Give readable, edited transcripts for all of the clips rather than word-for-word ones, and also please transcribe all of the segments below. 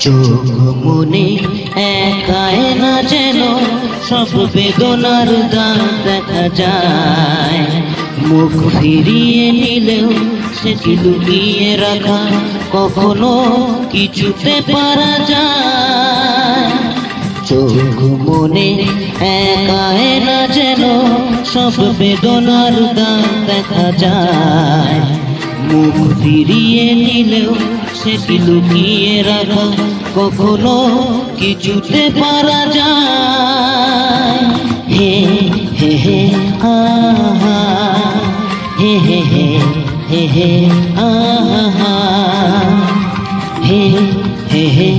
চোখ মনে একাই না যেন সব বেদনার দাগ দেখা যায়। মুখ ফিরিয়ে নিলেও সেটি লুকিয়ে রাখা কখনো কিছুতে পারা যায়। চোখ মনে একাই না যেন সব বেদনার দাগ দেখা যায়। মুখ ফিরিয়ে নিলেও সেটি লুকিয়ে রাখা কখনো কিছুতে পারা যায়। হে হে হে আহা, হে হে হে হে হে আহা, হে হে হে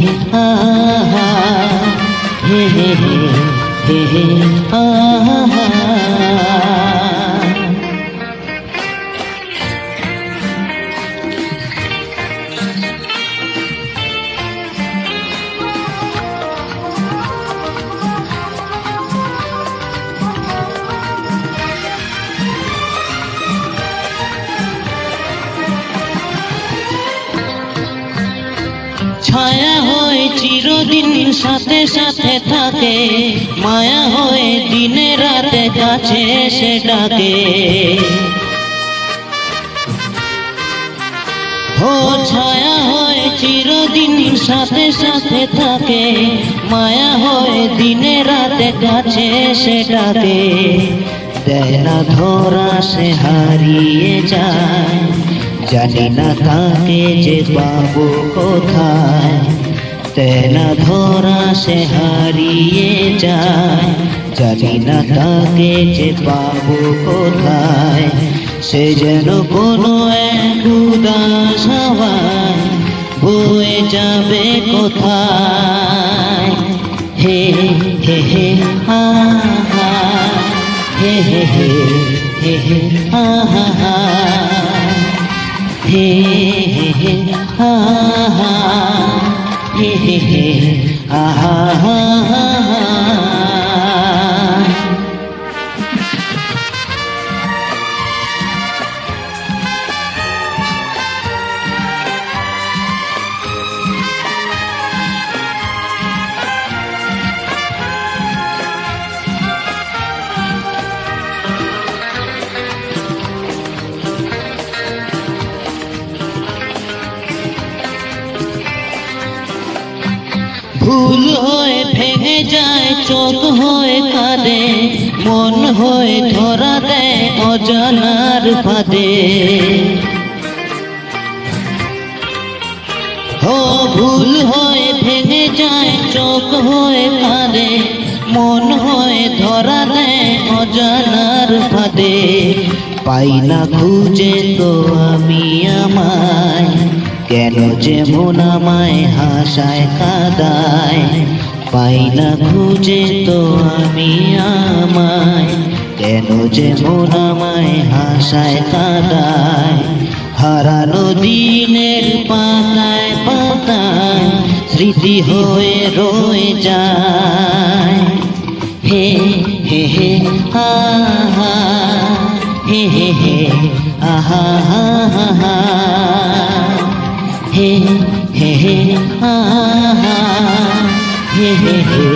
আহা, হে হে হে হে হে আহা। ছায়া হয়ে চিরদিন সাথে সাথে থাকে, মায়া হয়ে দিনে রাতে কাছে এসে ডাকে। ও ছায়া হয়ে চিরদিন সাথে সাথে থাকে, মায়া হয়ে দিনে রাতে কাছে এসে ডাকে। দেয় না ধরা সে হারিয়ে যায়, জানি না তাকে যে পাবো কোথায়। দেয় না ধরা সে হারিয়ে যায়, জানি না তাকে যে পাবো কোথায়। সে যেন কোনো এক উদাস হাওয়ায় বয়ে যাবে কোথায়। হে হে হে আহা, হে হে হে হে হে আহা, হে হে হে আহা, হে হে হে আহা। ভুল হয়ে ভেঙে যায়, চোখ হয়ে কাঁদে, মন হয়ে ধরা দেয় অজানার ফাঁদে। ও ভুল হয়ে ভেঙে যায়, চোখ হয়ে কাঁদে, মন হয়ে ধরা দেয় অজানার ফাঁদে। পাই না খুঁজে তো আমি আমায়, কেন যে মন আমায় হাসায় কাঁদায়। পাই না খুঁজে তো আমি আমায়, কেন যে মন আমায় হাসায় কাঁদায়। হারানো দিনের পাতায় পাতায় স্মৃতি হয়ে রয়ে যায়। হে হে হে আহা, হে হে হে আহা, হে হে হে আহা, হে হে হে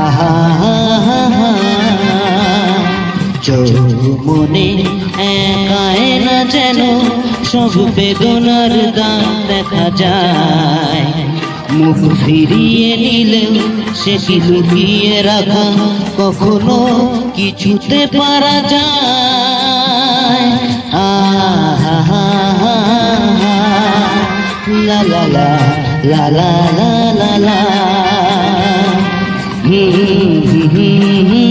আহা। চোখ মনে একাই না যেন সব বেদনার দাগ দেখা যায়। মুখ ফিরিয়ে নিলেও সেটি লুকিয়ে রাখা কখনো কিছুতে পারা যায়। আহা হা হা হা, লা লা লা লা লা লা লা লা, হি হি হি হি।